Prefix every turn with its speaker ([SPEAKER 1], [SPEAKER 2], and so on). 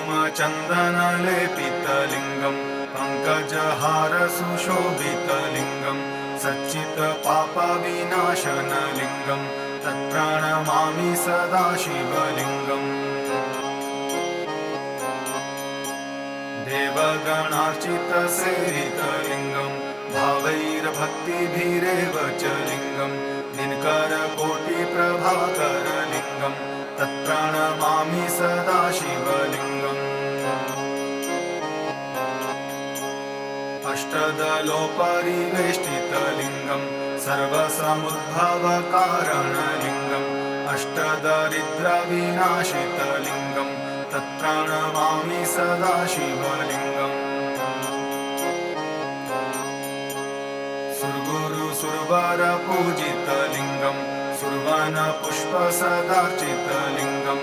[SPEAKER 1] कुङ्कुमचन्दनलेपितलिङ्गं पङ्कजहारसुशोभितलिङ्गं सच्चित्पापविनाशनलिङ्गं तत्प्रणमामि सदा शिवलिङ्गम्। देवगणार्चितसेवितलिङ्गं भावैर्भक्तिभिरेव च लिङ्गं दिनकरकोटिप्रभाकरलिङ्गं तत्प्रणमामि सदा शिवलिङ्गम्। अष्टदलोपरिवेष्टितलिङ्गं सर्वसमुद्भवकारणलिङ्गम् अष्टदरिद्रविनाशितलिङ्गं तत्प्रणमामि सदा शिवलिङ्गम्। सुरगुरुसुरवरपूजितलिङ्गं सुरवनपुष्पसदार्चितलिङ्गं